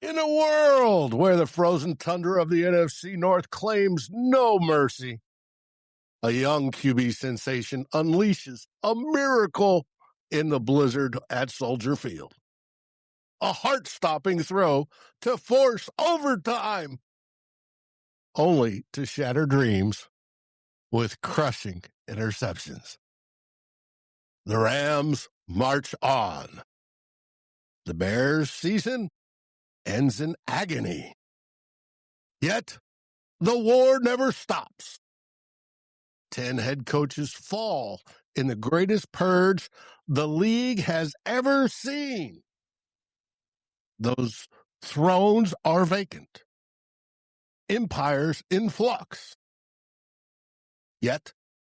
In a world where the frozen tundra of the NFC North claims no mercy, a young QB sensation unleashes a miracle in the blizzard at Soldier Field. A heart-stopping throw to force overtime, only to shatter dreams with crushing interceptions. The Rams march on. The Bears' season ends in agony. Yet, the war never stops. 10 head coaches fall in the greatest purge the league has ever seen. Those thrones are vacant. Empires in flux. Yet,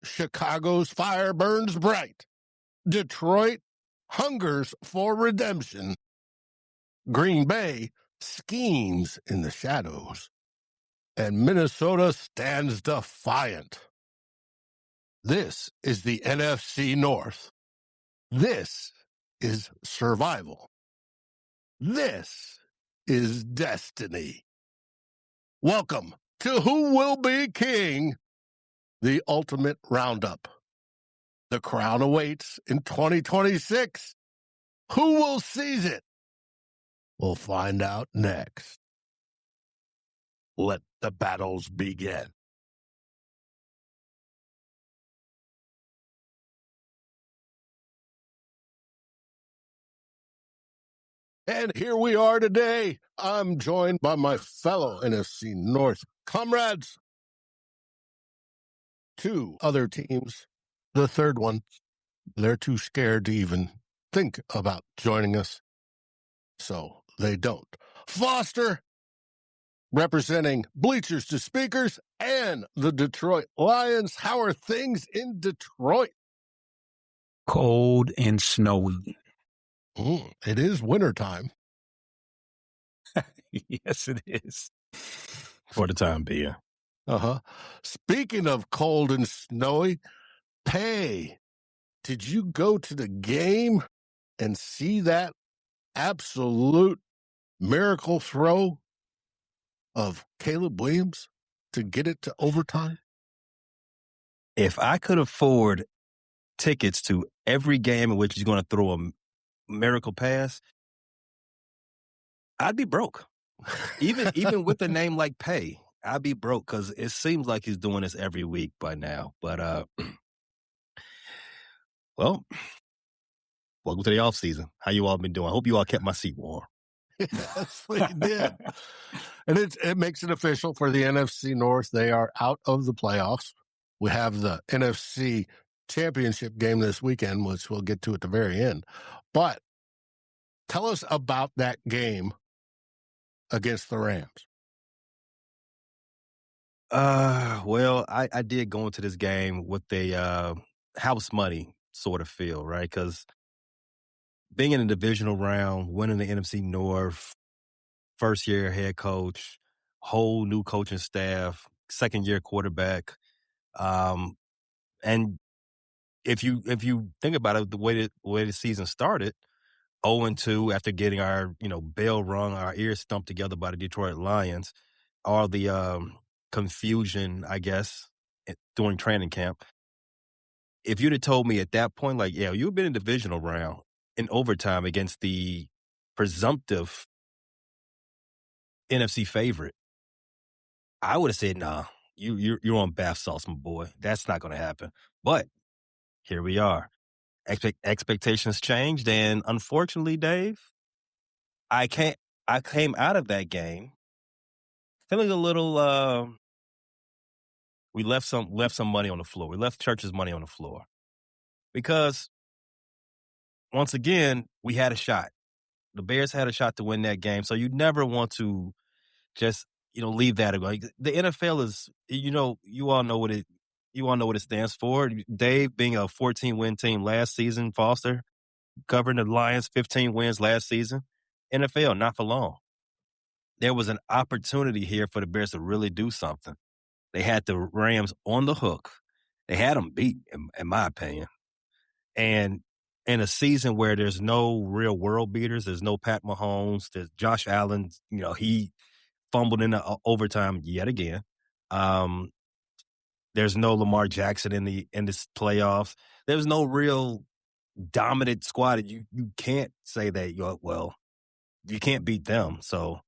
Chicago's fire burns bright. Detroit hungers for redemption. Green Bay schemes in the shadows. And Minnesota stands defiant. This is the NFC North. This is survival. This is destiny. Welcome to Who Will Be King, the ultimate roundup. The crown awaits in 2026. Who will seize it? We'll find out next. Let the battles begin. And here we are today. I'm joined by my fellow NFC North comrades. Two other teams. The third one, they're too scared to even think about joining us. So they don't. Foster, representing Bleachers to Speakers and the Detroit Lions. How are things in Detroit? Cold and snowy. It is wintertime. Yes, it is. For the time being. Speaking of cold and snowy, Pay, did you go to the game and see that absolute miracle throw of Caleb Williams to get it to overtime? If I could afford tickets to every game in which he's going to throw a miracle pass, I'd be broke. Even with a name like Pay, I'd be broke because it seems like he's doing this every week by now. But, well, welcome to the offseason. How you all been doing? I hope you all kept my seat warm. Yes, we did. And it makes it official for the NFC North. They are out of the playoffs. We have the NFC Championship game this weekend, which we'll get to at the very end. But tell us about that game against the Rams. Well, I did go into this game with a house money sort of feel, right? Because being in the divisional round, winning the NFC North, first year head coach, whole new coaching staff, second year quarterback, and if you think about it, the way the season started, 0-2 after getting our bell rung, our ears stumped together by the Detroit Lions, all the confusion, I guess, during training camp. If you'd have told me at that point, like, yeah, you've been in divisional round in overtime against the presumptive NFC favorite, I would have said, nah, you're on bath sauce, my boy. That's not going to happen. But here we are. Expectations changed, and unfortunately, Dave, I came out of that game feeling a little. We left some money on the floor. We left Church's money on the floor because once again we had a shot. The Bears had a shot to win that game, so you never want to just leave that away. The NFL is you all know what it stands for. Dave being a 14-win team last season, Foster covering the Lions 15 wins last season. NFL, not for long. There was an opportunity here for the Bears to really do something. They had the Rams on the hook. They had them beat, in my opinion. And in a season where there's no real world beaters, there's no Pat Mahomes, there's Josh Allen, he fumbled in the overtime yet again. There's no Lamar Jackson in this playoffs. There's no real dominant squad. You can't say that you can't beat them. So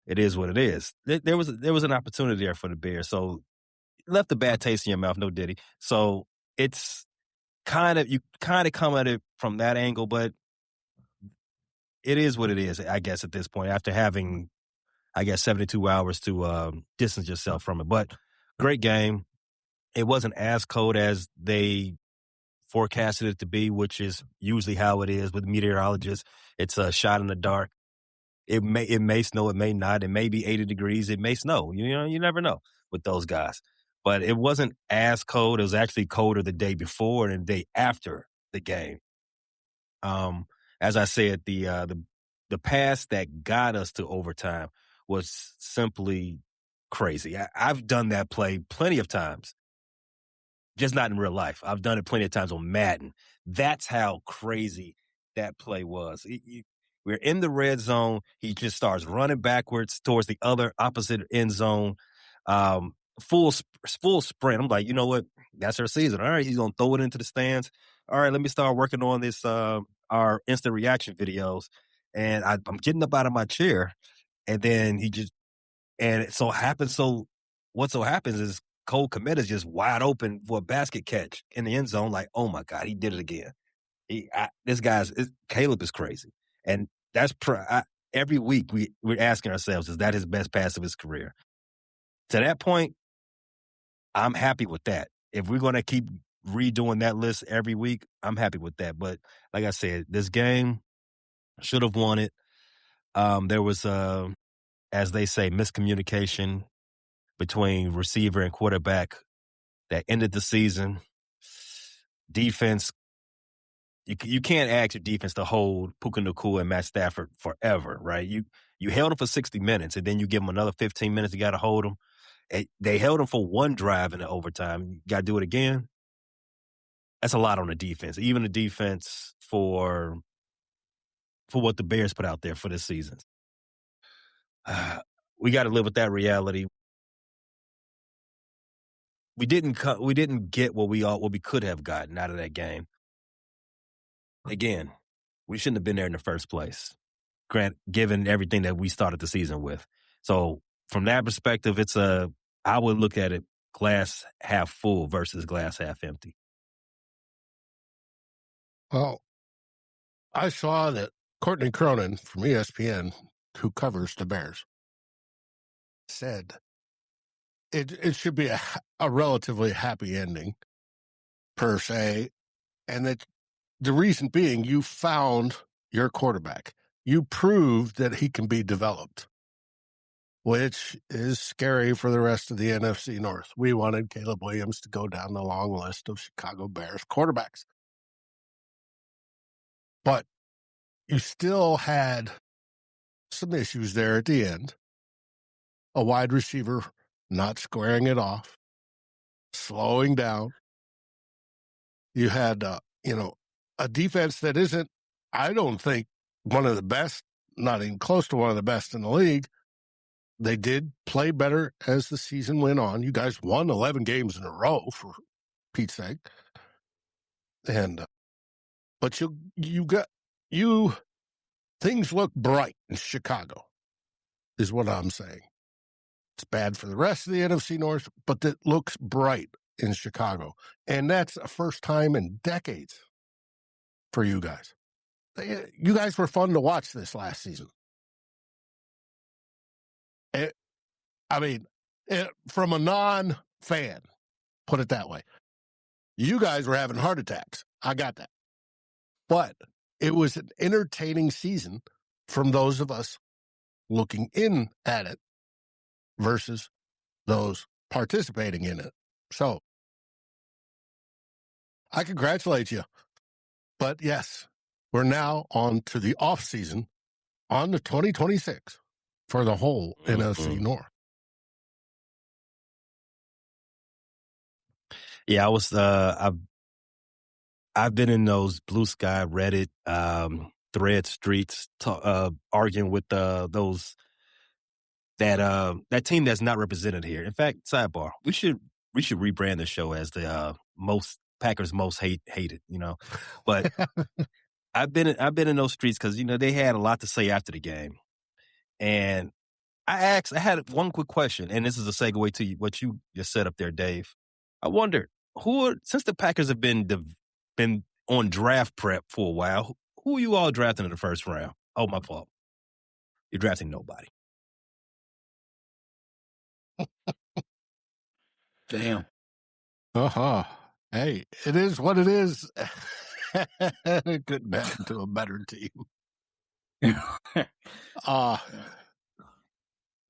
it is what it is. There was an opportunity there for the Bears. So it left a bad taste in your mouth, no Diddy. So it's you kind of come at it from that angle, but it is what it is, I guess, at this point, after having, 72 hours to distance yourself from it. But great game. It wasn't as cold as they forecasted it to be, which is usually how it is with meteorologists. It's a shot in the dark. It may snow, it may not. It may be 80 degrees. It may snow. You never know with those guys. But it wasn't as cold. It was actually colder the day before and the day after the game. As I said, the pass that got us to overtime was simply crazy. I've done that play plenty of times, just not in real life. I've done it plenty of times on Madden. That's how crazy that play was. We're in the red zone. He just starts running backwards towards the other opposite end zone. Full sprint. I'm like, you know what? That's our season. All right, he's going to throw it into the stands. All right, let me start working on this, our instant reaction videos. And I'm getting up out of my chair. And then what so happens is Cole Kmet is just wide open for a basket catch in the end zone. Like, oh my God, he did it again. Caleb is crazy. And that's every week we're asking ourselves, is that his best pass of his career? To that point, I'm happy with that. If we're going to keep redoing that list every week, I'm happy with that. But like I said, this game should have won it. There was, as they say, miscommunication between receiver and quarterback that ended the season. Defense, you can't ask your defense to hold Puka Nacua and Matt Stafford forever, right? You held them for 60 minutes, and then you give them another 15 minutes. You got to hold them. They held them for one drive in the overtime. You got to do it again. That's a lot on the defense, even the defense for what the Bears put out there for this season. We got to live with that reality. We didn't get what we could have gotten out of that game. Again, we shouldn't have been there in the first place, given everything that we started the season with. So from that perspective, I would look at it glass half full versus glass half empty. Well, I saw that Courtney Cronin from ESPN, who covers the Bears, said it should be a relatively happy ending, per se, and that the reason being you found your quarterback. You proved that he can be developed, which is scary for the rest of the NFC North. We wanted Caleb Williams to go down the long list of Chicago Bears quarterbacks. But you still had some issues there at the end. A wide receiver not squaring it off, slowing down. You had, a defense that isn't, I don't think, one of the best, not even close to one of the best in the league. They did play better as the season went on. You guys won 11 games in a row, for Pete's sake. And, but things look bright in Chicago, is what I'm saying. It's bad for the rest of the NFC North, but it looks bright in Chicago. And that's a first time in decades for you guys. You guys were fun to watch this last season. From a non-fan, put it that way. You guys were having heart attacks. I got that. But it was an entertaining season from those of us looking in at it versus those participating in it. So I congratulate you. But yes, we're now on to the offseason, on to 2026 for the whole NFC North. Yeah, I was I've been in those blue sky Reddit thread streets arguing with those that team that's not represented here. In fact, sidebar, we should rebrand the show as the most Packers most hated. But I've been in those streets because they had a lot to say after the game, and I had one quick question, and this is a segue to what you just said up there, Dave. I wonder since the Packers have been on draft prep for a while, who are you all drafting in the first round? Oh, my fault. You're drafting nobody. Damn. Hey, it is what it is. It couldn't happen to a better team.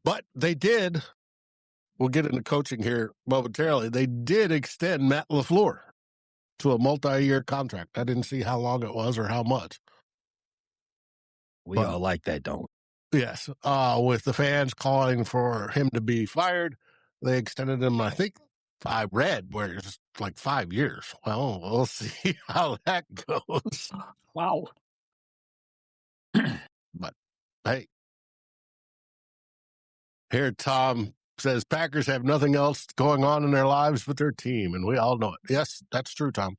But they did. We'll get into coaching here momentarily. They did extend Matt LaFleur to a multi-year contract. I didn't see how long it was or how much. We all like that, don't we? Yes. With the fans calling for him to be fired, they extended him, I think, I read where it's like 5 years. Well, we'll see how that goes. Wow. But, hey. Here, Tom says Packers have nothing else going on in their lives but their team, and we all know it. Yes, that's true, Tom.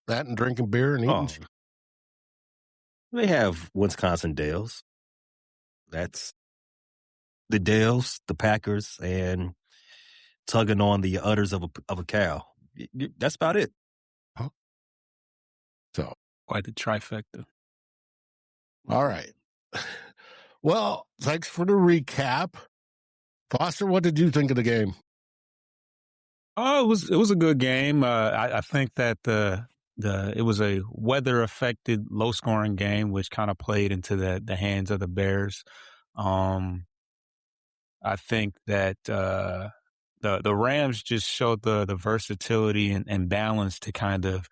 That and drinking beer and eating. They have Wisconsin Dells. That's the Dells, the Packers, and tugging on the udders of a cow. That's about it. Huh? So quite the trifecta. All right. Well, thanks for the recap. Foster, what did you think of the game? Oh, it was a good game. I think that it was a weather affected, low scoring game, which kind of played into the hands of the Bears. I think that the Rams just showed the versatility and balance to kind of,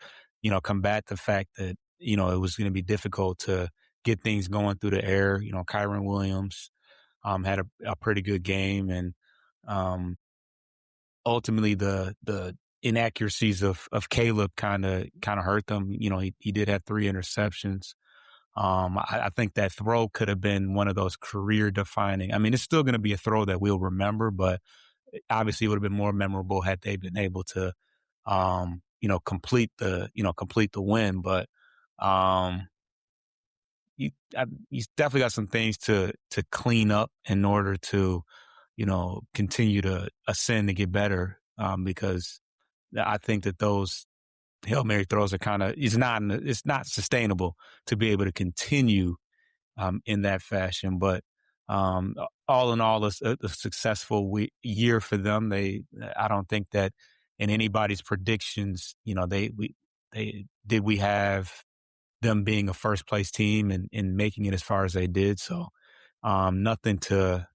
combat the fact that, it was going to be difficult to get things going through the air. Kyron Williams had a pretty good game, and ultimately the inaccuracies of Caleb kind of hurt them. He did have 3 interceptions. I think that throw could have been one of those career defining. I mean, it's still going to be a throw that we'll remember, but obviously it would have been more memorable had they been able to, complete the win. But, he's definitely got some things to clean up in order to, continue to ascend and get better. Because I think that those Hail Mary throws are it's not sustainable to be able to continue, in that fashion. But, all in all, a successful year for them. I don't think that in anybody's predictions, we have them being a first place team and making it as far as they did. So, nothing to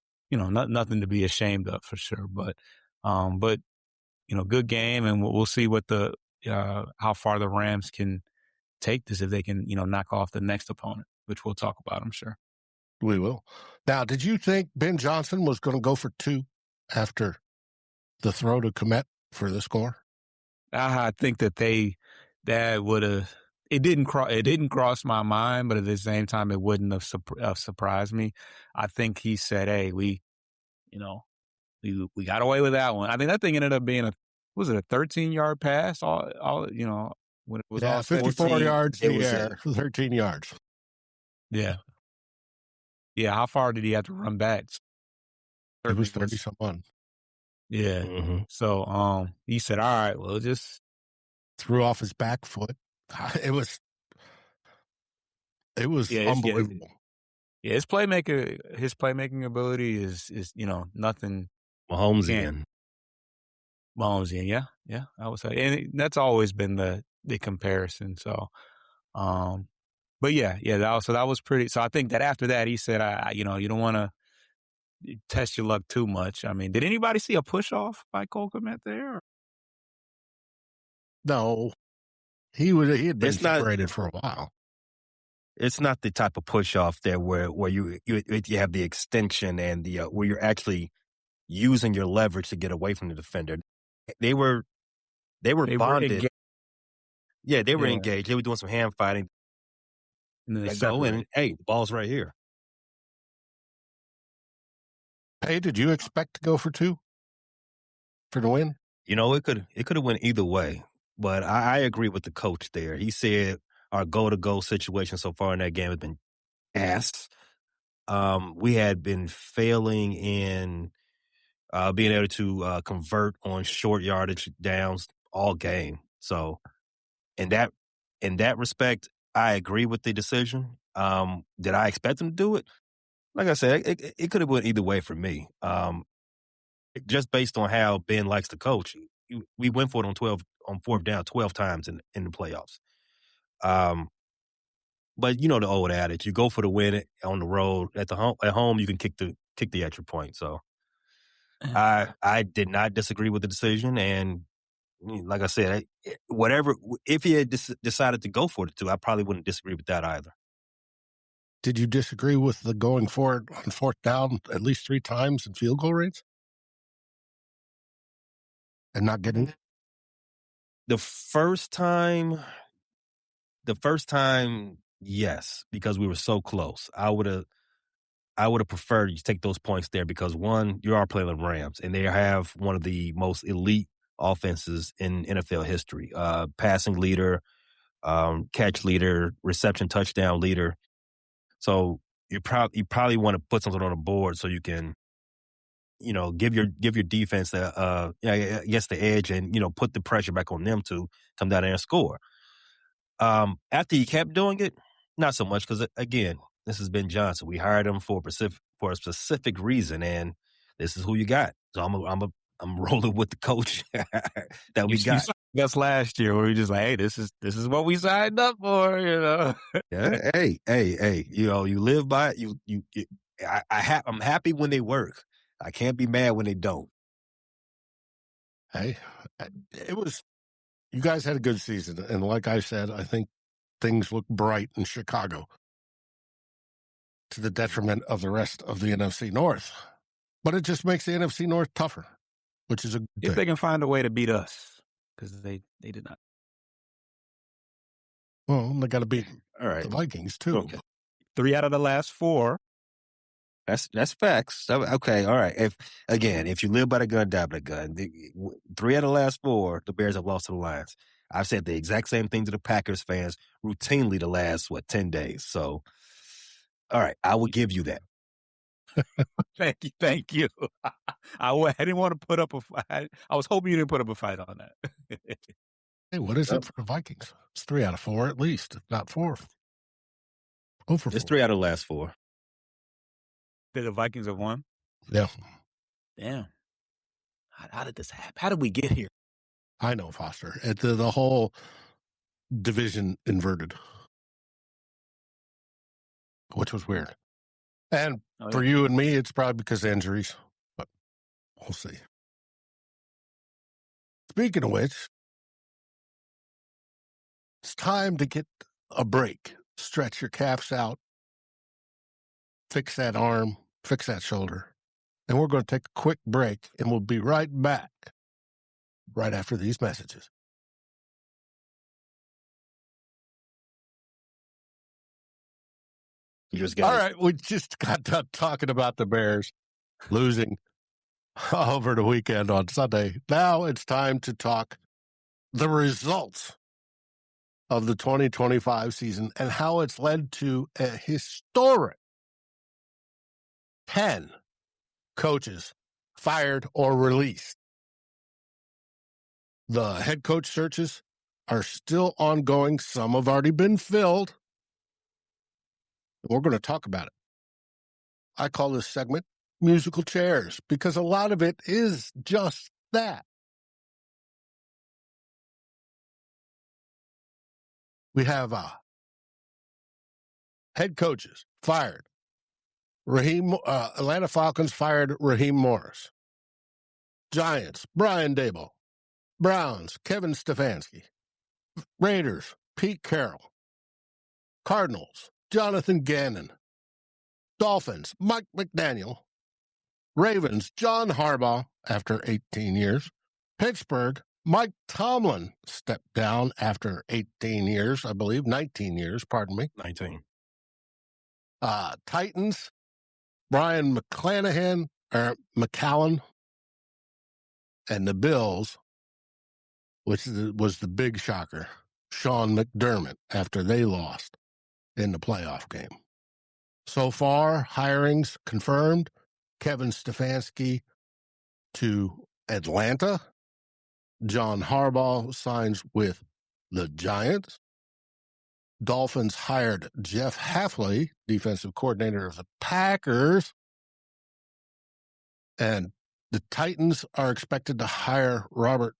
be ashamed of for sure. But, good game, and we'll see what how far the Rams can take this if they can, knock off the next opponent, which we'll talk about, I'm sure. We will. Now, did you think Ben Johnson was going to go for 2 after the throw to Komet for the score? I think that that would have. It didn't cross my mind, but at the same time, it wouldn't have surprised me. I think he said, "Hey, we got away with that one." I think that thing ended up being was it a 13-yard pass? All when it was all 54 yards in the air, 13 yards. Yeah. Yeah, how far did he have to run back? It was 30-something. Yeah. Mm-hmm. So he said, all right, well, just threw off his back foot. It was unbelievable. His playmaking ability is nothing. Mahomesian. Yeah, I would say. And that's always been the comparison. So but that was pretty. So I think that after that, he said, you don't want to test your luck too much. I mean, did anybody see a push off by Cole Kmet there? No, he had been separated for a while. It's not the type of push off there where you have the extension and the where you're actually using your leverage to get away from the defender. They were bonded. Yeah, they were Yeah. engaged. They were doing some hand fighting. And then they Let go, and separate. hey, the ball's right here. Hey, did you expect to go for 2 for the win? You know, it could have went either way, but I agree with the coach there. He said our goal-to-goal situation so far in that game has been ass. We had been failing in being able to convert on short yardage downs all game. So, in that respect, I agree with the decision. Did I expect him to do it? Like I said, it could have went either way for me. Just based on how Ben likes to coach, we went for it on 4th down 12 times in the playoffs. But you know the old adage: you go for the win on the road. At home, you can kick the extra point. So I did not disagree with the decision, and like I said, whatever if he had decided to go for the 2, I probably wouldn't disagree with that either. Did you disagree with the going for it on 4th down at least 3 times in field goal range? And not getting it? The first time, yes, because we were so close. I would have preferred you take those points there because one, you are playing the Rams, and they have one of the most elite offenses in NFL history. Passing leader, catch leader, reception touchdown leader. So you probably want to put something on the board so you can, give your defense I guess the edge and put the pressure back on them to come down there and score. After he kept doing it, not so much because again, this has been Johnson. We hired him for a specific reason, and this is who you got. So I'm rolling with the coach that we got. That's last year where we just like, hey, this is what we signed up for, Yeah. Hey. You live by it. I'm happy when they work. I can't be mad when they don't. Hey, you guys had a good season. And like I said, I think things look bright in Chicago to the detriment of the rest of the NFC North. But it just makes the NFC North tougher, which is a good thing. If they can find a way to beat us, because they did not. Well, they got to beat the Vikings, too. Okay. 3 out of the last 4. That's facts. Okay, all right. If you live by the gun, die by the gun. 3 out of the last 4, the Bears have lost to the Lions. I've said the exact same thing to the Packers fans routinely the last 10 days. So, all right, I will give you that. Thank you. I didn't want to put up a fight. I was hoping you didn't put up a fight on that. Hey, what is it for the Vikings? It's 3 out of 4 at least, if not 4. Oh, for 4. It's 3 out of the last 4. Did the Vikings have won? Yeah. Damn. How did this happen? How did we get here? I know, Foster. The whole division inverted, which was weird. And for you and me, it's probably because of injuries, but we'll see. Speaking of which, it's time to get a break. Stretch your calves out, fix that arm, fix that shoulder. And we're going to take a quick break, and we'll be right back right after these messages. All right, we just got done talking about the Bears losing over the weekend on Sunday. Now it's time to talk the results of the 2025 season and how it's led to a historic 10 coaches fired or released. The head coach searches are still ongoing. Some have already been filled. We're going to talk about it. I call this segment Musical Chairs because a lot of it is just that. We have head coaches fired. Atlanta Falcons fired Raheem Morris. Giants, Brian Daboll. Browns, Kevin Stefanski. Raiders, Pete Carroll. Cardinals, Jonathan Gannon. Dolphins, Mike McDaniel. Ravens, John Harbaugh, after 18 years. Pittsburgh, Mike Tomlin stepped down after 18 years, I believe, 19 years, pardon me. 19. Titans, Brian McClanahan, or McCallan, and the Bills, which was the big shocker, Sean McDermott, after they lost in the playoff game. So far, hirings confirmed. Kevin Stefanski to Atlanta. John Harbaugh signs with the Giants. Dolphins hired Jeff Hafley, defensive coordinator of the Packers. And the Titans are expected to hire Robert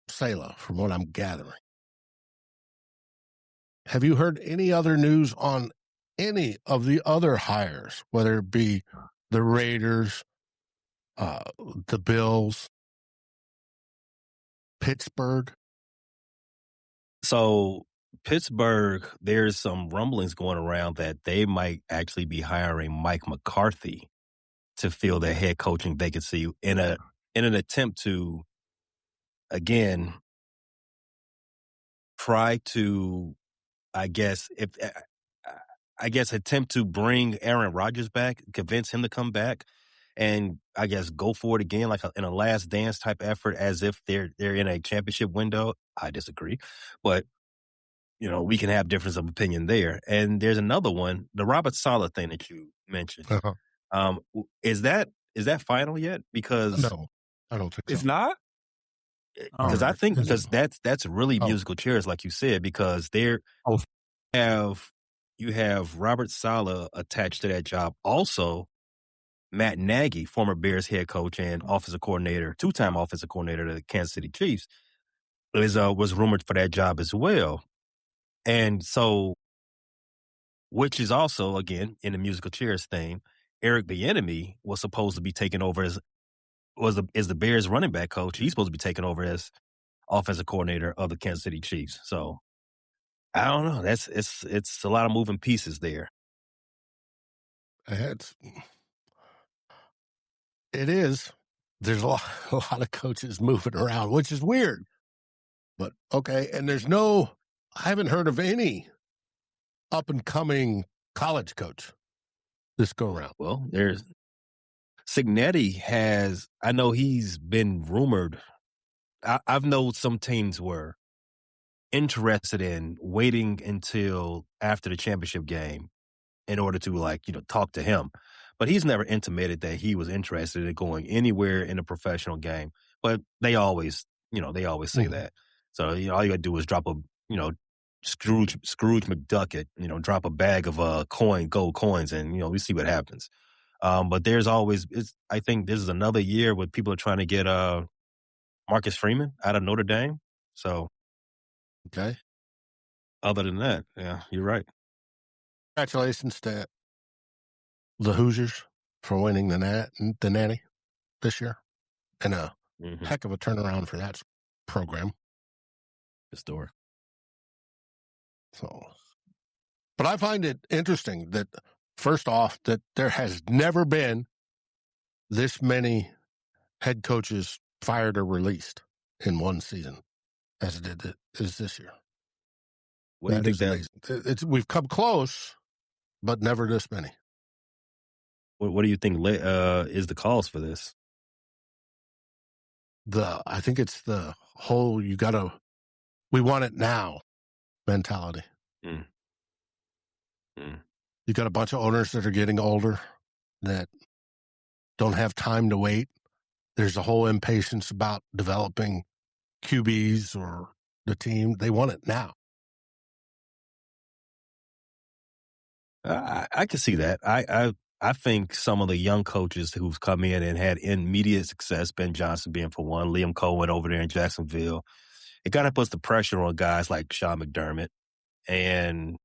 Saleh, from what I'm gathering. Have you heard any other news on any of the other hires, whether it be the Raiders, the Bills, Pittsburgh? So Pittsburgh, there's some rumblings going around that they might actually be hiring Mike McCarthy to fill their head coaching vacancy in an attempt to, again, try to, attempt to bring Aaron Rodgers back, convince him to come back, and I guess go for it again, like in a last dance type effort, as if they're in a championship window. I disagree, but we can have difference of opinion there. And there's another one, the Robert Saleh thing that you mentioned. Uh-huh. Is that final yet? Because no, I don't think so. It's not. Because I think that's really musical chairs, like you said, because you have Robert Saleh attached to that job. Also, Matt Nagy, former Bears head coach and offensive coordinator, two-time offensive coordinator of the Kansas City Chiefs, was rumored for that job as well. And so, which is also, again, in the musical chairs thing, Eric Bieniemy was supposed to be taking over as the Bears running back coach. He's supposed to be taking over as offensive coordinator of the Kansas City Chiefs. So I don't know. It's a lot of moving pieces there. It is. There's a lot of coaches moving around, which is weird. But okay, and I haven't heard of any up and coming college coach this go around. Well, there's Cignetti I know he's been rumored. I've known some teams were interested in waiting until after the championship game in order to talk to him. But he's never intimated that he was interested in going anywhere in a professional game. But they always say that. So, all you gotta do is drop a, Scrooge McDuck drop a bag of gold coins and, we see what happens. But there's always, I think this is another year where people are trying to get Marcus Freeman out of Notre Dame. So, okay. Other than that, yeah, you're right. Congratulations to the Hoosiers for winning the Natty this year, and a heck of a turnaround for that program. Historic. So, but I find it interesting that, first off, that there has never been this many head coaches fired or released in one season as it is this year. What do you think we've come close, but never this many. What do you think is the cause for this? I think it's the whole we want it now mentality. You got a bunch of owners that are getting older that don't have time to wait. There's a whole impatience about developing QBs or the team. They want it now. I can see that. I think some of the young coaches who've come in and had immediate success, Ben Johnson being for one, Liam Cohen over there in Jacksonville, it kind of puts the pressure on guys like Sean McDermott and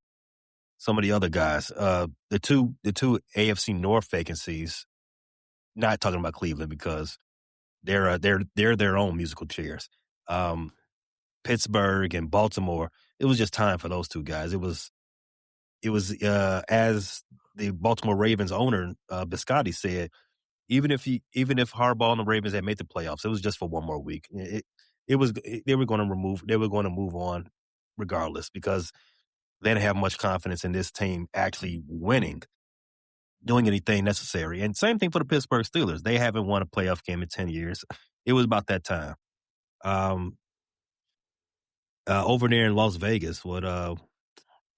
some of the other guys. The two AFC North vacancies, not talking about Cleveland because they're their own musical chairs. Pittsburgh and Baltimore, it was just time for those two guys. It was as the Baltimore Ravens owner, Biscotti said, even if Harbaugh and the Ravens had made the playoffs, it was just for one more week. they were going to move on regardless because they didn't have much confidence in this team actually winning, doing anything necessary. And same thing for the Pittsburgh Steelers. They haven't won a playoff game in 10 years. It was about that time. Over there in Las Vegas with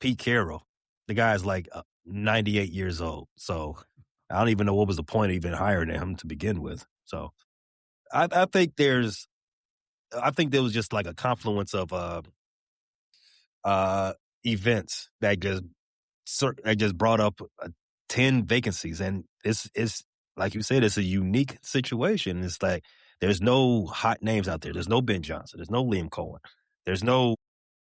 Pete Carroll, the guy's like 98 years old. So I don't even know what was the point of even hiring him to begin with. So I think there was just like a confluence of events that just brought up 10 vacancies, and it's like you said, it's a unique situation. It's like there's no hot names out there. There's no Ben Johnson. There's no Liam Cohen. There's no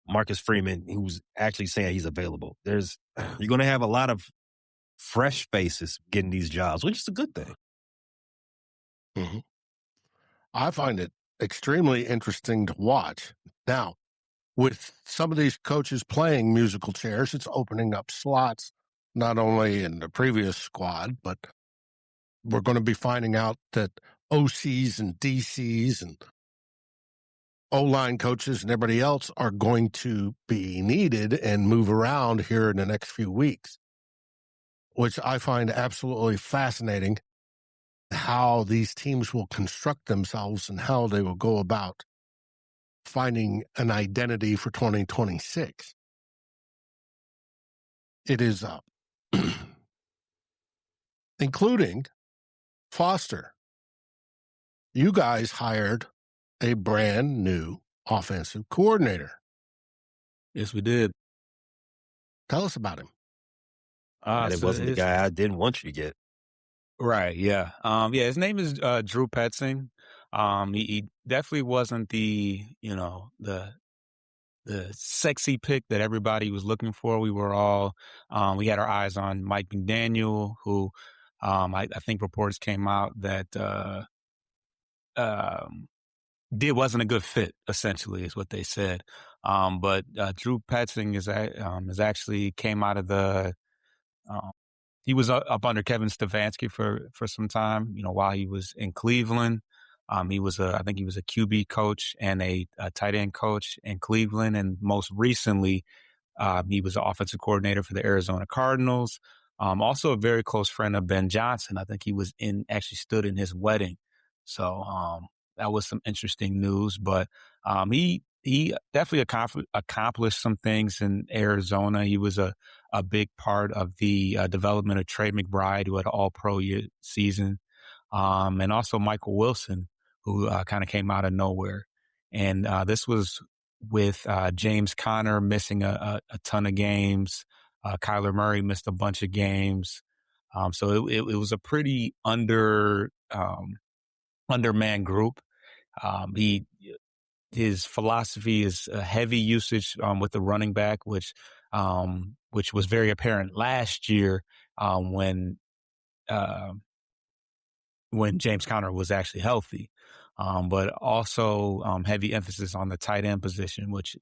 Marcus Freeman who's actually saying he's available. You're going to have a lot of fresh faces getting these jobs, which is a good thing. Mm-hmm. I find it extremely interesting to watch. Now, with some of these coaches playing musical chairs, it's opening up slots, not only in the previous squad, but we're going to be finding out that OCs and DCs and O-line coaches and everybody else are going to be needed and move around here in the next few weeks, which I find absolutely fascinating how these teams will construct themselves and how they will go about finding an identity for 2026. It is including Foster. You guys hired a brand new offensive coordinator. Yes, we did. Tell us about him. It wasn't the guy I didn't want you to get. Right. Yeah. His name is Drew Petzing. He definitely wasn't the sexy pick that everybody was looking for. We were all we had our eyes on Mike McDaniel, who I think reports came out that wasn't a good fit. Essentially, is what they said. But Drew Petzing is actually came out of the. He was up under Kevin Stefanski for some time, while he was in Cleveland. I think he was a QB coach and a tight end coach in Cleveland. And most recently, he was the offensive coordinator for the Arizona Cardinals. Also a very close friend of Ben Johnson. I think he was actually stood in his wedding. So, that was some interesting news, but, he definitely accomplished some things in Arizona. He was a big part of the development of Trey McBride, who had an all-pro season, and also Michael Wilson, who kind of came out of nowhere. And this was with James Conner missing a ton of games. Kyler Murray missed a bunch of games. So it was a pretty undermanned group. His philosophy is a heavy usage with the running back, which was very apparent last year when James Conner was actually healthy. But also heavy emphasis on the tight end position, which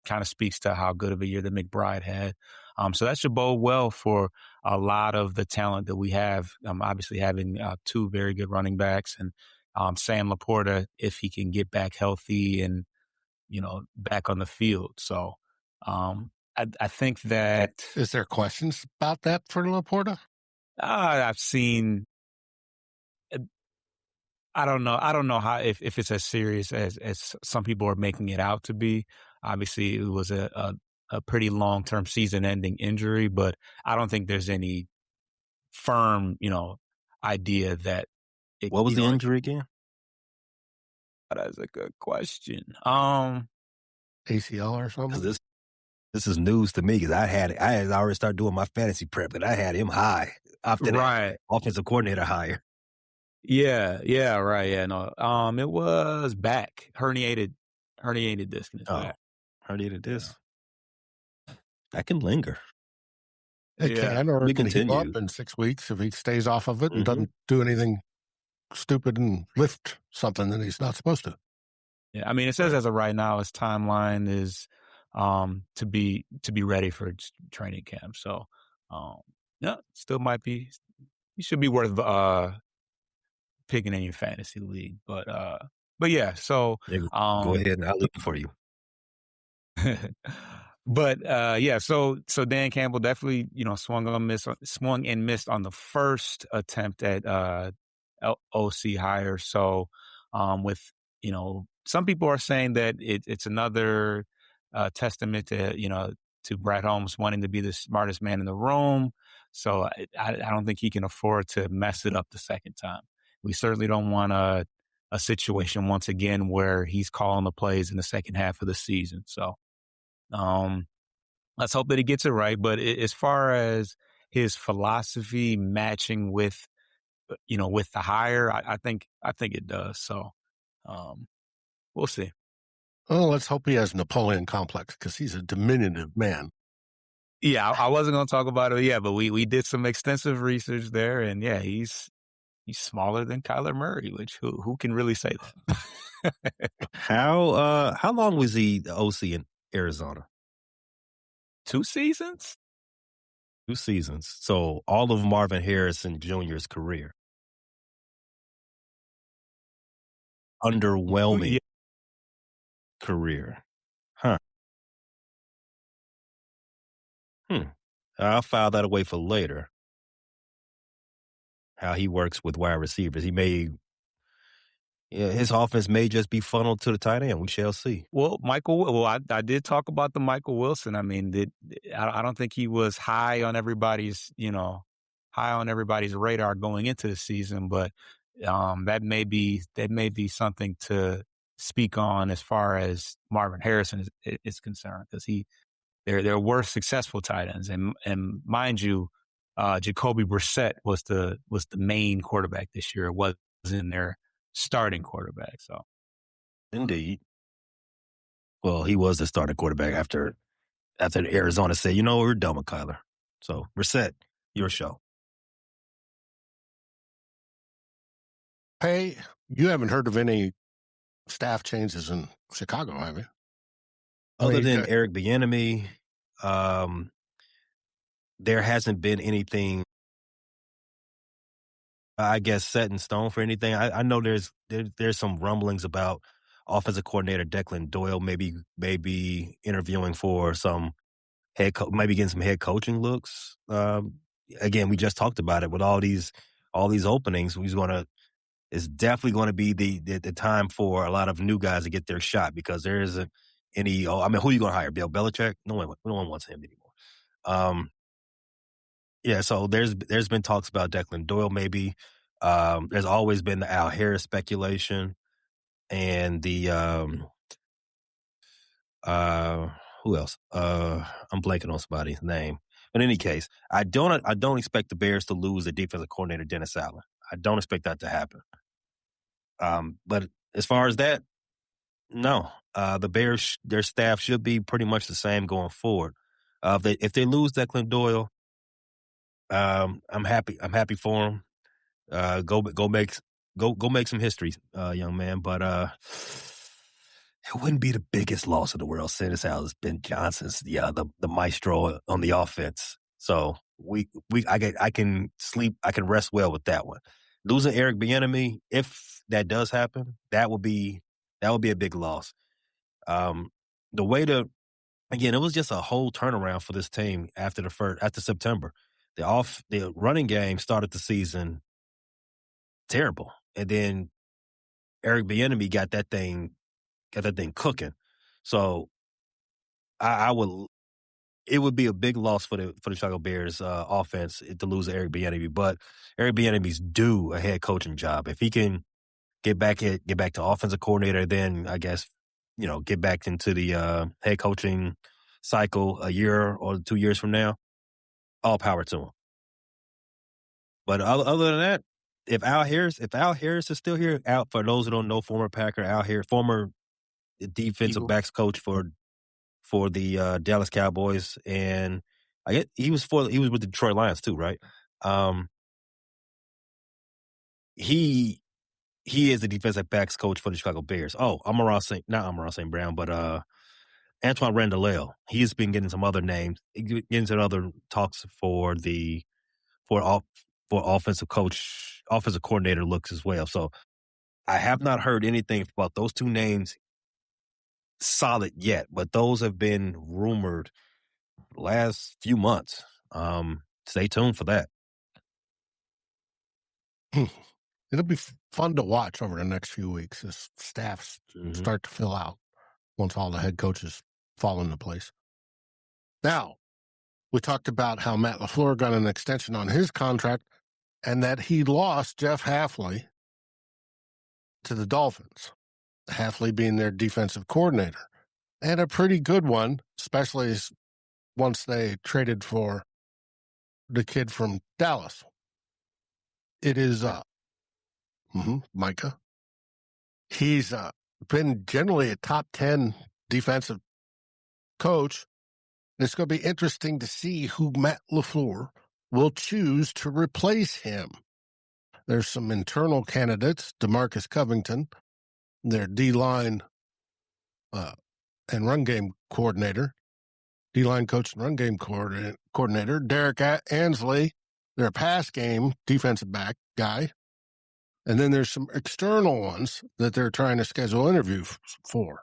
kind of speaks to how good of a year that McBride had. So that should bode well for a lot of the talent that we have. Obviously having two very good running backs and Sam Laporta, if he can get back healthy and, back on the field. So I think that. Is there questions about that for Laporta? I've seen. I don't know how if it's as serious as some people are making it out to be. Obviously, it was a pretty long-term season-ending injury, but I don't think there's any firm, idea that. What was the injury again? That's a good question. ACL or something? This is news to me because I had already started doing my fantasy prep, and I had him high after that offensive coordinator hire. Yeah, right. Yeah, no. It was back herniated disc in his back. Herniated disc. That can linger. It can, or it can heal up in 6 weeks if he stays off of it and doesn't do anything stupid and lift something that he's not supposed to. Yeah, I mean, it says as of right now, his timeline is to be ready for training camp. So, still might be. He should be worth picking in your fantasy league, but But yeah, so Yeah, go ahead and I'll leave it for you. but yeah, so Dan Campbell definitely, swung and missed on the first attempt at OC hire. So with some people are saying that it's another testament to Brad Holmes wanting to be the smartest man in the room. So I don't think he can afford to mess it up the second time. We certainly don't want a situation once again where he's calling the plays in the second half of the season. So let's hope that he gets it right. But as far as his philosophy matching with the hire, I think it does. So we'll see. Oh, let's hope he has Napoleon complex because he's a diminutive man. Yeah, I wasn't going to talk about it. Yeah, but we did some extensive research there, and yeah, he's smaller than Kyler Murray, which who can really say that? How long was he the OC in Arizona? 2 seasons? 2 seasons. So all of Marvin Harrison Jr.'s career. Underwhelming career. Huh. I'll file that away for later. How he works with wide receivers. His offense may just be funneled to the tight end. We shall see. Well, I did talk about the Michael Wilson. I mean, I don't think he was high on everybody's radar going into the season, but that may be something to speak on as far as Marvin Harrison is concerned, because there were successful tight ends, and mind you, Jacoby Brissett was the main quarterback this year. It wasn't their starting quarterback. So, Indeed. Well, he was the starting quarterback after Arizona said, we're done with Kyler. So, Brissett, your show. Hey, you haven't heard of any staff changes in Chicago, have you? Other than Eric Bieniemy, there hasn't been anything, I guess, set in stone for anything. I know there's some rumblings about offensive coordinator Declan Doyle maybe interviewing for some maybe getting some head coaching looks. Again, we just talked about it with all these openings. It's definitely going to be the time for a lot of new guys to get their shot, because there isn't any. who are you going to hire? Bill Belichick? No one wants him anymore. Yeah, so there's been talks about Declan Doyle maybe. There's always been the Al Harris speculation, and the who else? I'm blanking on somebody's name. But in any case, I don't expect the Bears to lose the defensive coordinator Dennis Allen. I don't expect that to happen. But as far as that, no. The Bears, their staff should be pretty much the same going forward. If they lose Declan Doyle, I'm happy. I'm happy for them. Go make some history, young man. But it wouldn't be the biggest loss in the world, seeing as how it's Ben Johnson's the maestro on the offense. So I can sleep. I can rest well with that one. Losing Eric Bieniemy, if that does happen, that would be a big loss. Again, it was just a whole turnaround for this team after September. The running game started the season terrible, and then Eric Bieniemy got that thing cooking. So it would be a big loss for the Chicago Bears offense to lose Eric Bieniemy, but Eric Bieniemy's due a head coaching job. If he can get back to offensive coordinator, then I guess get back into the head coaching cycle a year or 2 years from now. All power to him. But other than that, if Al Harris is still here, for those who don't know, former Packer Al Harris, former defensive backs coach for the Dallas Cowboys, and I get he was with the Detroit Lions too, right? He is the defensive backs coach for the Chicago Bears. Oh, not Amon-Ra St. Brown, but Antoine Randall. He's been getting some other names, getting some other talks for offensive coordinator looks as well. So I have not heard anything about those two names solid yet, but those have been rumored the last few months. Stay tuned for that. It'll be fun to watch over the next few weeks as staffs start to fill out once all the head coaches fall into place. Now, we talked about how Matt LaFleur got an extension on his contract and that he lost Jeff Hafley to the Dolphins, Hafley being their defensive coordinator, and a pretty good one, especially once they traded for the kid from Dallas. It is Micah. He's been generally a top 10 defensive coach. It's going to be interesting to see who Matt LaFleur will choose to replace him. There's some internal candidates, DeMarcus Covington, their D-line and run game coordinator, D-line coach and run game coordinator, Derek Ansley, their pass game defensive back guy. And then there's some external ones that they're trying to schedule interviews for.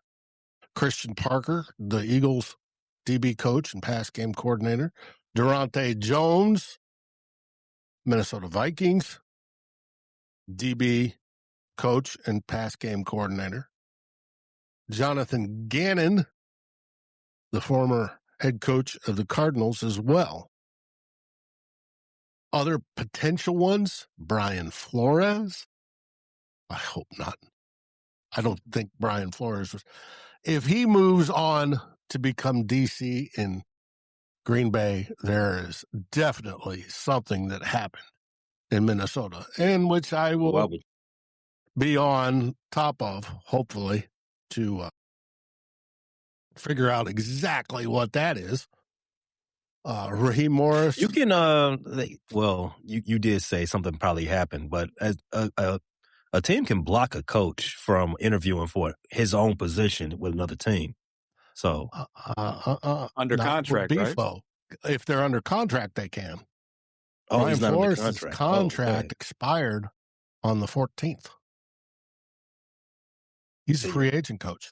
Christian Parker, the Eagles DB coach and pass game coordinator. Durante Jones, Minnesota Vikings DB coach and pass game coordinator. Jonathan Gannon, the former head coach of the Cardinals as well. Other potential ones, Brian Flores. I hope not. I don't think Brian Flores was. If he moves on to become DC in Green Bay, there is definitely something that happened in Minnesota, and which I will be on top of, hopefully, to figure out exactly what that is. Raheem Morris. You can, you did say something probably happened, but as a team can block a coach from interviewing for his own position with another team. So under contract, right? If they're under contract, they can. Oh, Brian he's not Flores' under contract. contract expired on the 14th. He's a free agent coach.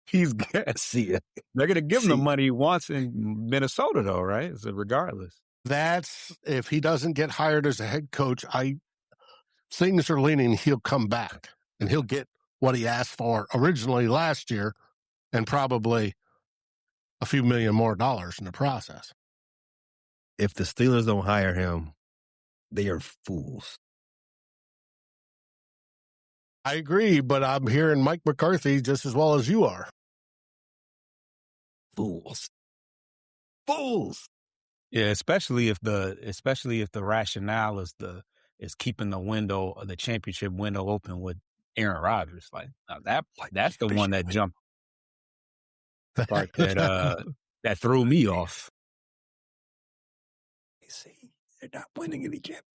He's good. See it. They're going to give him the money he wants in Minnesota, though, right? So regardless. That's if he doesn't get hired as a head coach. Things are leaning he'll come back and he'll get what he asked for originally last year, and probably a few million more dollars in the process. If the Steelers don't hire him, they are fools. I agree, but I'm hearing Mike McCarthy just as well as you are. Fools. Yeah, especially if the rationale is keeping the championship window open with Aaron Rodgers. Like that's the one that jumped part that threw me off. You see, they're not winning any championships.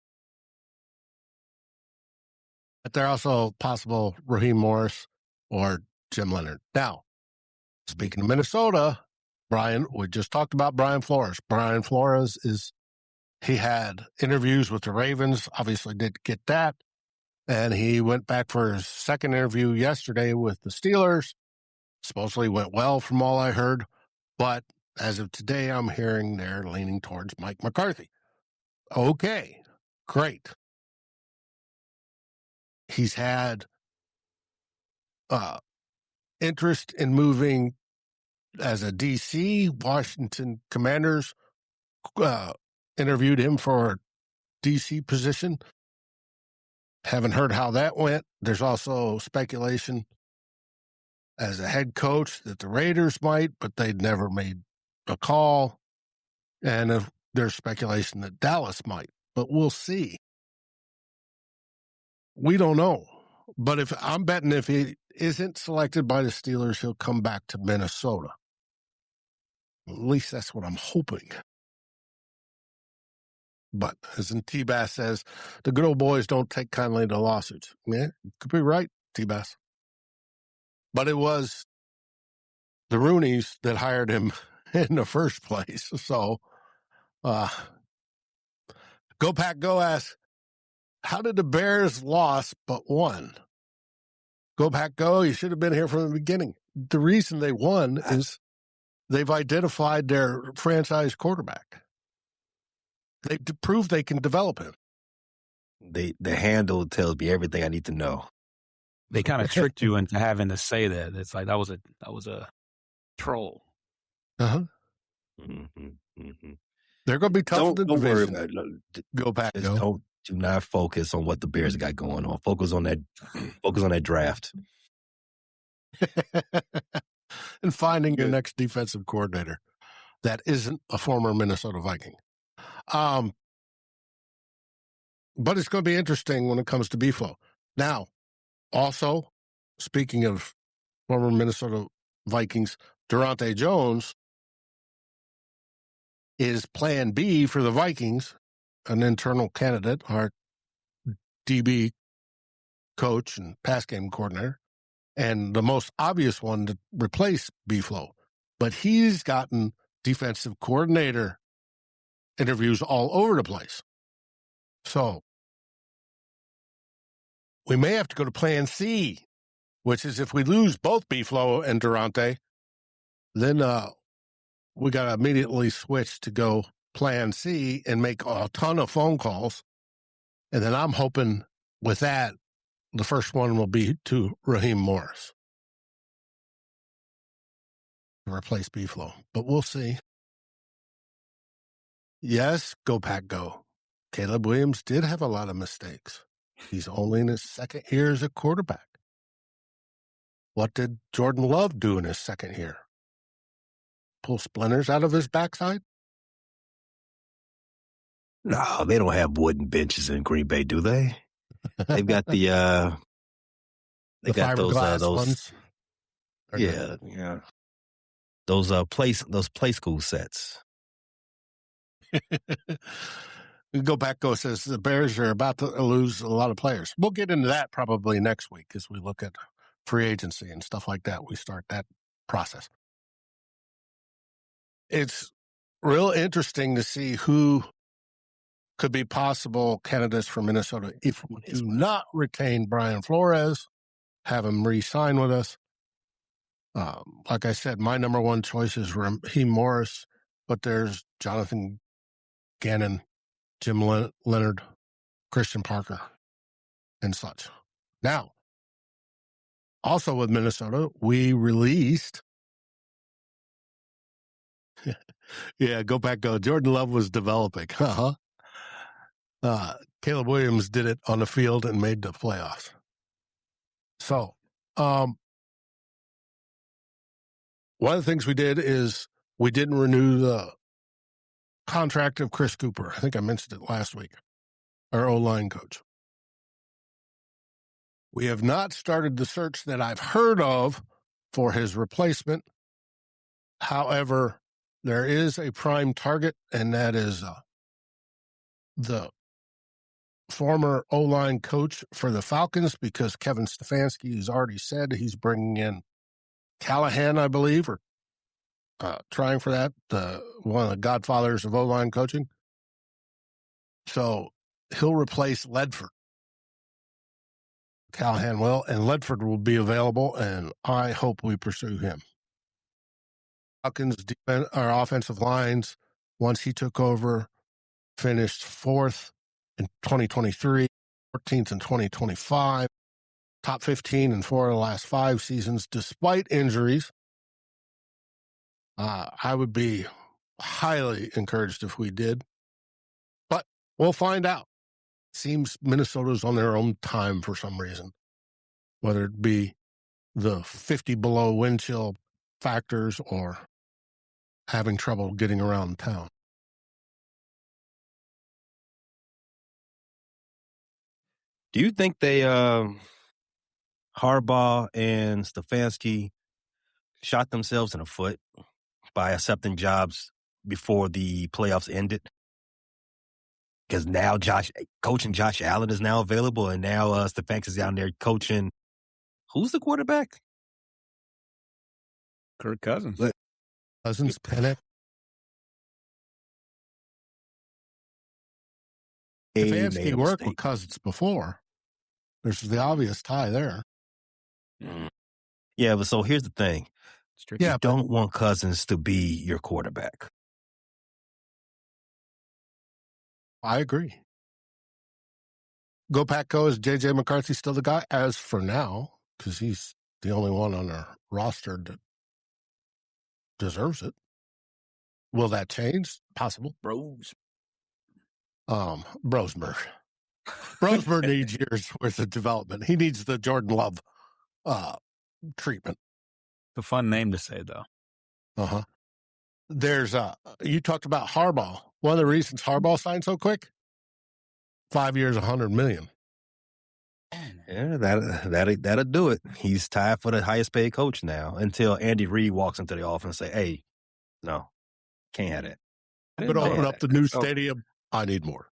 But they're also possible Raheem Morris or Jim Leonard. Now, speaking of Minnesota, we just talked about Brian Flores. Brian Flores he had interviews with the Ravens, obviously didn't get that. And he went back for his second interview yesterday with the Steelers. Supposedly went well from all I heard. But as of today, I'm hearing they're leaning towards Mike McCarthy. Okay, great. He's had interest in moving as a DC. Washington Commanders interviewed him for a DC position. Haven't heard how that went. There's also speculation as a head coach that the Raiders might, but they'd never made a call. And there's speculation that Dallas might, but we'll see. We don't know. But if I'm betting if he isn't selected by the Steelers, he'll come back to Minnesota. At least that's what I'm hoping. But as in T-Bass says, the good old boys don't take kindly to lawsuits. Yeah, could be right, T-Bass. But it was the Rooneys that hired him in the first place. So, Go Pack Go asks, how did the Bears lost but won? Go Pack Go. You should have been here from the beginning. The reason they won is they've identified their franchise quarterback. They proved they can develop him. The handle tells me everything I need to know. They kind of tricked you into having to say that. It's like that was a troll. Uh-huh. Mm-hmm, mm-hmm. They're going to be tough in the division. Worry about it. Go Pack Go. Do not focus on what the Bears got going on. Focus on that draft. And finding your next defensive coordinator that isn't a former Minnesota Viking. But it's going to be interesting when it comes to B-Flow. Now, also, speaking of former Minnesota Vikings, Durante Jones is plan B for the Vikings, an internal candidate, our DB coach and pass game coordinator, and the most obvious one to replace B-Flow. But he's gotten defensive coordinator interviews all over the place. So we may have to go to plan C, which is if we lose both B-Flow and Durante, then we got to immediately switch to go plan C and make a ton of phone calls. And then I'm hoping with that, the first one will be to Raheem Morris to replace B-Flow. But we'll see. Yes, Go Pack Go. Caleb Williams did have a lot of mistakes. He's only in his second year as a quarterback. What did Jordan Love do in his second year? Pull splinters out of his backside? No, they don't have wooden benches in Green Bay, do they? They've got the fiberglass ones. Yeah. Those play school sets. Go Back Go says the Bears are about to lose a lot of players. We'll get into that probably next week as we look at free agency and stuff like that. We start that process. It's real interesting to see who could be possible candidates for Minnesota if we do not retain Brian Flores, have him re-sign with us. Like I said, my number one choice is Raheem Morris, but there's Jonathan Gannon, Jim Leonard, Christian Parker, and such. Now, also with Minnesota, we released yeah, Go Back Go. Jordan Love was developing. Caleb Williams did it on the field and made the playoffs. So, one of the things we did is we didn't renew the contract of Chris Cooper. I think I mentioned it last week, our O-line coach. We have not started the search that I've heard of for his replacement. However, there is a prime target, and that is the former O-line coach for the Falcons, because Kevin Stefanski has already said he's bringing in Callahan, I believe, or trying for that, one of the godfathers of O-line coaching. So he'll replace Ledford. Callahan will, and Ledford will be available, and I hope we pursue him. Falcons' our offensive lines, once he took over, finished 4th in 2023, 14th in 2025, top 15 in 4 of the last 5 seasons, despite injuries. I would be highly encouraged if we did, but we'll find out. Seems Minnesota's on their own time for some reason, whether it be the 50 below wind chill factors or having trouble getting around town. Do you think they Harbaugh and Stefanski shot themselves in the foot by accepting jobs before the playoffs ended? Because now coaching Josh Allen is now available, and now Stefanski's down there coaching. Who's the quarterback? Kirk Cousins. Cousins, Pennick. Stefanski worked with Cousins before. There's the obvious tie there. Yeah, but so here's the thing. Yeah, You don't want Cousins to be your quarterback. I agree. Go Pack Go, is J.J. McCarthy still the guy? As for now, because he's the only one on our roster that deserves it. Will that change? Possible. Brosmer. Brosmer needs years worth of development. He needs the Jordan Love treatment. It's a fun name to say, though. Uh-huh. There's you talked about Harbaugh. One of the reasons Harbaugh signed so quick, 5 years, $100 million. Yeah, that'll do it. He's tied for the highest paid coach now until Andy Reid walks into the office and say, "Hey, no, can't have that." I'm going to open up the new stadium. I need more.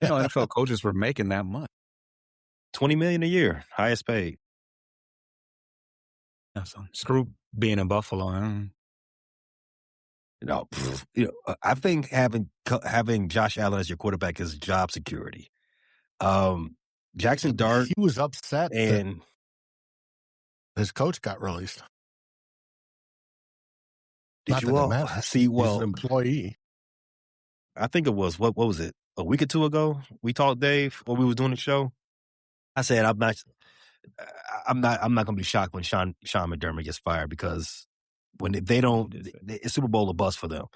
NFL coaches were making that much. $20 million a year, highest paid. Yeah, so screw being in Buffalo. I think having Josh Allen as your quarterback is job security. Jackson Dart, he was upset and his coach got released. Did you all see? Well, he's an employee. I think it was what was it? A week or two ago, we talked, Dave, when we was doing the show. I said I'm not going to be shocked when Sean McDermott gets fired, because when they don't, it's Super Bowl or bust for them.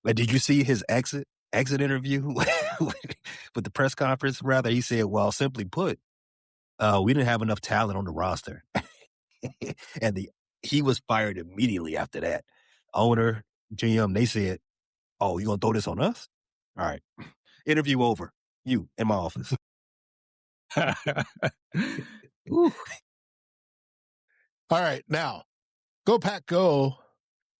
But did you see his exit interview with the press conference? Rather, he said, "Well, simply put, we didn't have enough talent on the roster," and he was fired immediately after that. Owner, GM, they said, "Oh, you gonna throw this on us? All right, interview over. You in my office." All right, now, Go Pack Go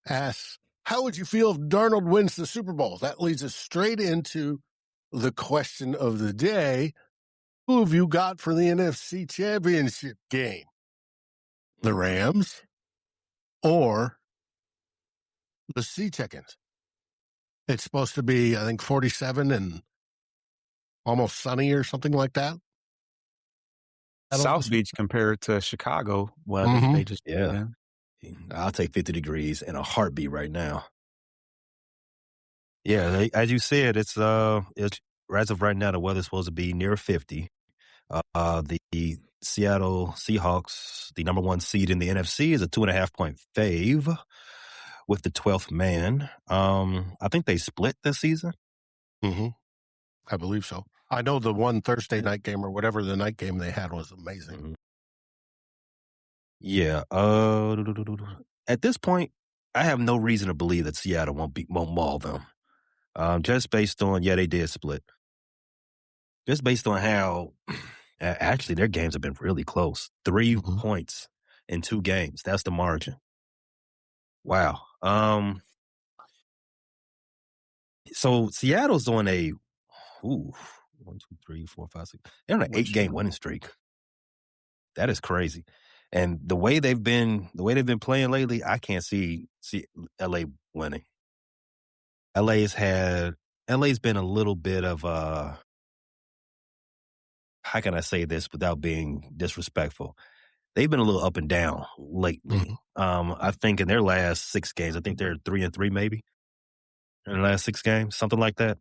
asks, how would you feel if Darnold wins the Super Bowl? That leads us straight into the question of the day. Who have you got for the NFC Championship game? The Rams or the Sea Chickens? It's supposed to be, I think, 47 and almost sunny or something like that. South Beach compared to Chicago. Well, they just I'll take 50 degrees in a heartbeat right now. Yeah, as you said, it's as of right now, the weather's supposed to be near 50. The Seattle Seahawks, the number one seed in the NFC, is a 2.5-point fave with the 12th man. I think they split this season. Mm-hmm. I believe so. I know the one Thursday night game or whatever the night game they had was amazing. Mm-hmm. Yeah. At this point, I have no reason to believe that Seattle won't maul them. Just based on, they did split. Just based on how, actually, their games have been really close. 3 points in 2 games. That's the margin. Wow. So Seattle's on a 1, 2, 3, 4, 5, 6. They're on an 8-game winning streak. That is crazy. And the way they've been playing lately, I can't see LA winning. LA's been a little bit of how can I say this without being disrespectful? They've been a little up and down lately. I think in their last 6 games, I think they're 3-3 maybe in the last 6 games, something like that.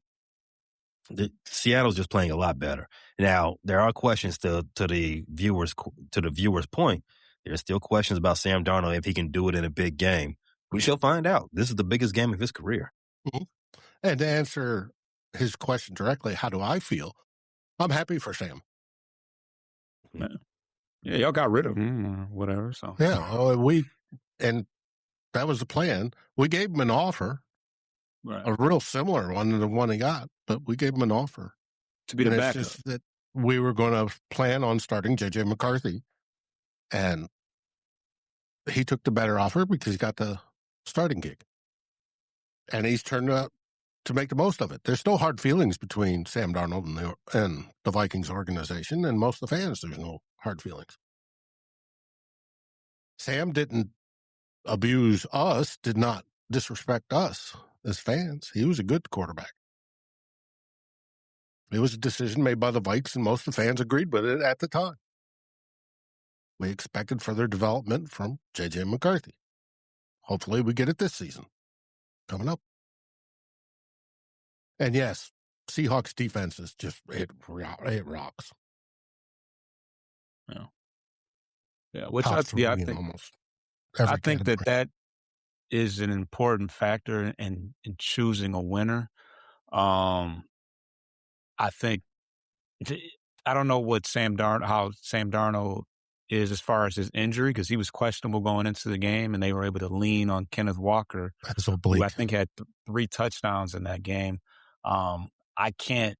Seattle's just playing a lot better. Now, there are questions to the viewers' point. There's still questions about Sam Darnold, if he can do it in a big game. We shall find out. This is the biggest game of his career. Mm-hmm. And to answer his question directly, how do I feel? I'm happy for Sam. Yeah, y'all got rid of him or whatever. So and that was the plan. We gave him an offer, a real similar one to the one he got, but we gave him an offer to be the backup. It's just that we were going to plan on starting J.J. McCarthy, and he took the better offer because he got the starting gig, and he's turned out to make the most of it. There's no hard feelings between Sam Darnold and the Vikings organization, and most of the fans, there's no hard feelings. Sam didn't abuse us, did not disrespect us as fans. He was a good quarterback. It was a decision made by the Vikes, and most of the fans agreed with it at the time. we expected further development from J.J. McCarthy. Hopefully we get it this season coming up. And yes, Seahawks defense is just, it rocks. Yeah, which Top I three think in almost every I think category. that is an important factor in choosing a winner. I think I don't know what how Sam Darnold is as far as his injury, because he was questionable going into the game, and they were able to lean on Kenneth Walker, That's who oblique. I think had 3 touchdowns in that game. I can't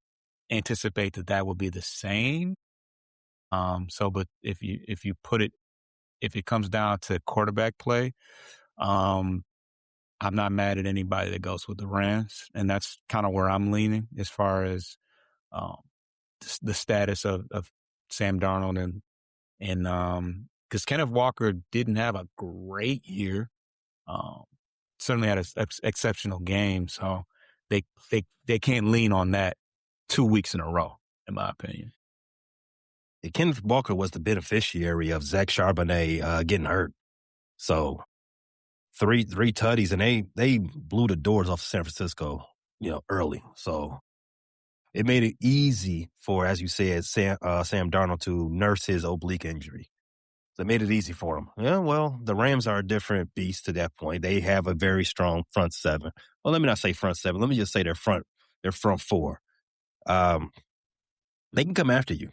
anticipate that would be the same. But if it comes down to quarterback play, I'm not mad at anybody that goes with the Rams, and that's kind of where I'm leaning as far as the status of Sam Darnold and because Kenneth Walker didn't have a great year, certainly had an exceptional game, so they can't lean on that 2 weeks in a row, in my opinion. Kenneth Walker was the beneficiary of Zach Charbonnet getting hurt. So three tutties, and they blew the doors off San Francisco, early. So it made it easy for, as you said, Sam Darnold to nurse his oblique injury. So it made it easy for him. Yeah, well, the Rams are a different beast to that point. They have a very strong front seven. Well, let me not say front seven. Let me just say their front four. They can come after you.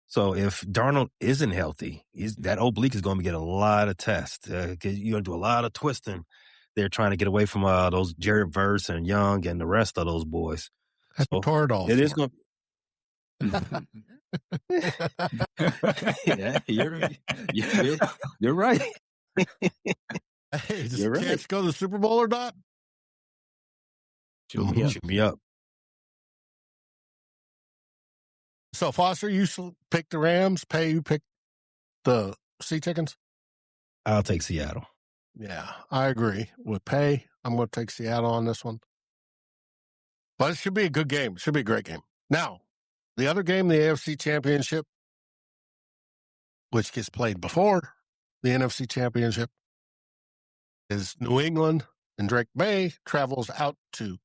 So if Darnold isn't healthy, that oblique is going to get a lot of tests. You're going to do a lot of twisting. They're trying to get away from those Jared Verse and Young and the rest of those boys. That's so Toradol. It is going yeah, you're right. Hey, does You're right. Cats go to the Super Bowl or not? Shoot me up. So, Foster, you pick the Rams. Pay, you pick the Sea Chickens? I'll take Seattle. Yeah, I agree. With Pay, I'm going to take Seattle on this one. But it should be a good game. It should be a great game. Now, the other game, the AFC Championship, which gets played before the NFC Championship, is New England, and Drake May travels out to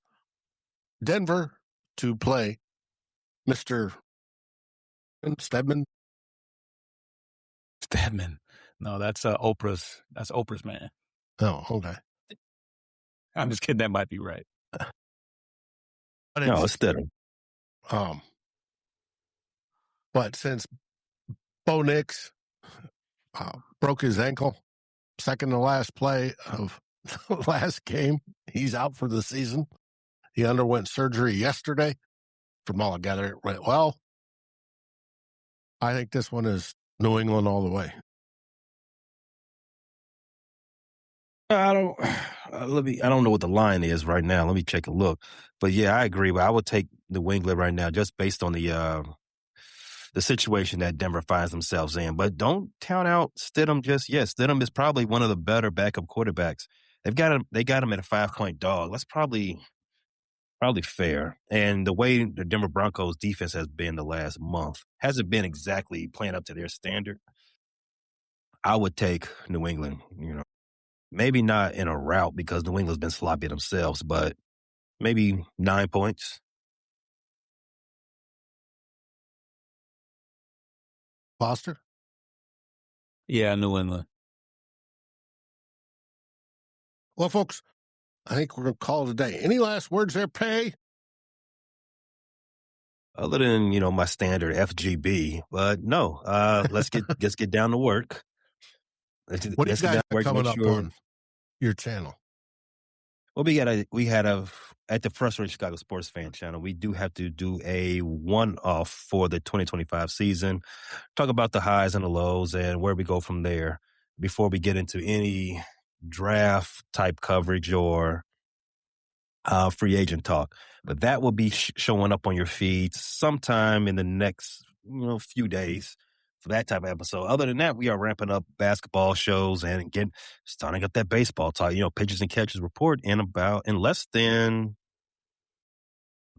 Denver to play Mr. Stedman. No, that's Oprah's. That's Oprah's man. Oh, okay. I'm just kidding. That might be right. But No, it's Stedman. But since Bo Nix broke his ankle, second to last play of the last game, he's out for the season. He underwent surgery yesterday. From all I gather, it went well. I think this one is New England all the way. I don't know what the line is right now. Let me take a look. But yeah, I agree. But I would take New England right now, just based on the situation that Denver finds themselves in. But don't count out Stidham just yet. Stidham is probably one of the better backup quarterbacks. They got him at a 5-point dog. That's probably fair. And the way the Denver Broncos defense has been the last month hasn't been exactly playing up to their standard. I would take New England, maybe not in a rout because New England's been sloppy themselves, but maybe 9 points. Foster? Yeah, New England. Well, folks, I think we're going to call it a day. Any last words there, Pay? Other than, my standard FGB, but no, let's get down to work. What do you guys have coming up on your channel? Well, we had at the Frustrated Chicago Sports Fan channel, we do have to do a one-off for the 2025 season, talk about the highs and the lows and where we go from there before we get into any draft type coverage or free agent talk. But that will be showing up on your feed sometime in the next few days for that type of episode. Other than that, we are ramping up basketball shows and starting up that baseball talk. Pitchers and catchers report in less than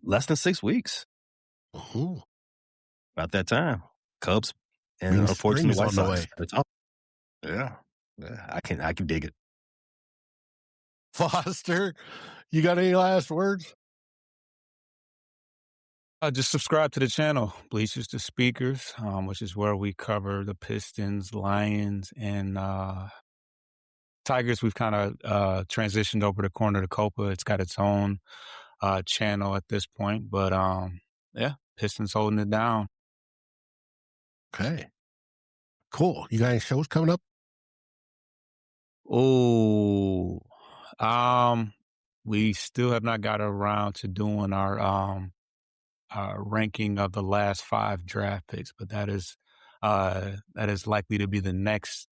6 weeks. Ooh. About that time. Cubs And Means unfortunately, spring's White on the Sox. way. That's all. Yeah. I can dig it. Foster, you got any last words? Just subscribe to the channel, Bleachers to Speakers, which is where we cover the Pistons, Lions, and Tigers. We've kind of transitioned over to Corner to Copa. It's got its own channel at this point, but yeah, Pistons holding it down. Okay. Cool. You got any shows coming up? Oh, we still have not got around to doing our ranking of the last 5 draft picks, but that is likely to be the next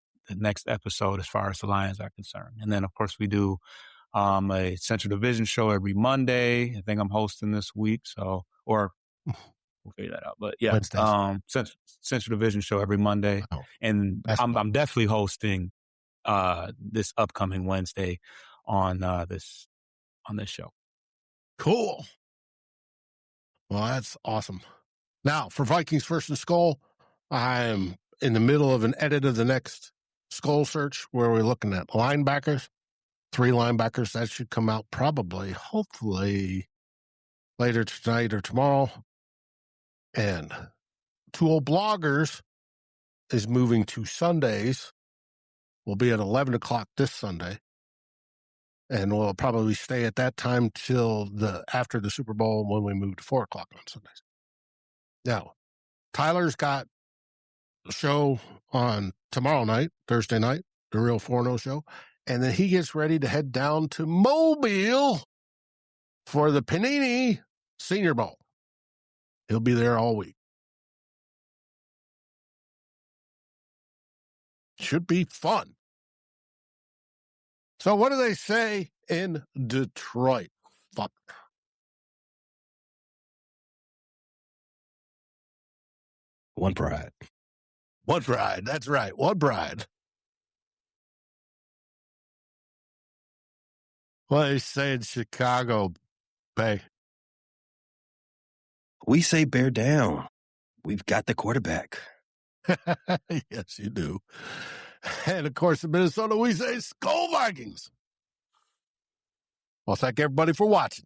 episode as far as the Lions are concerned. And then, of course, we do a Central Division show every Monday. I think I'm hosting this week, or we'll figure that out. But yeah, Wednesdays. Central Division show every Monday, and I'm definitely hosting this upcoming Wednesday on this show. Cool. Well, that's awesome. Now, for Vikings First and Skull, I'm in the middle of an edit of the next Skull search where we're looking at linebackers, 3 linebackers. That should come out probably, hopefully, later tonight or tomorrow. And 2 Old Bloggers is moving to Sundays. We'll be at 11 o'clock this Sunday. And we'll probably stay at that time till after the Super Bowl when we move to 4 o'clock on Sundays. Now, Tyler's got a show on tomorrow night, Thursday night, the Real Forno show. And then he gets ready to head down to Mobile for the Panini Senior Bowl. He'll be there all week. Should be fun. So what do they say in Detroit? Fuck. One pride. One pride. That's right. One pride. What do they say in Chicago, Bay? We say bear down. We've got the quarterback. Yes, you do. And of course, in Minnesota, we say Skull Vikings. Well, thank everybody for watching.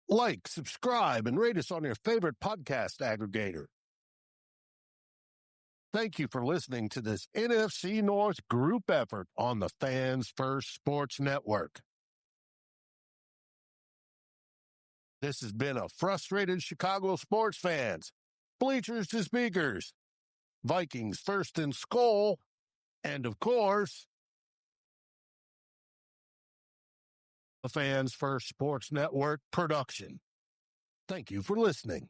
Like, subscribe, and rate us on your favorite podcast aggregator. Thank you for listening to this NFC North group effort on the Fans First Sports Network. This has been a frustrated Chicago sports fans, Bleachers to Speakers, Vikings First and Skull, and of course, the Fans First Sports Network production. Thank you for listening.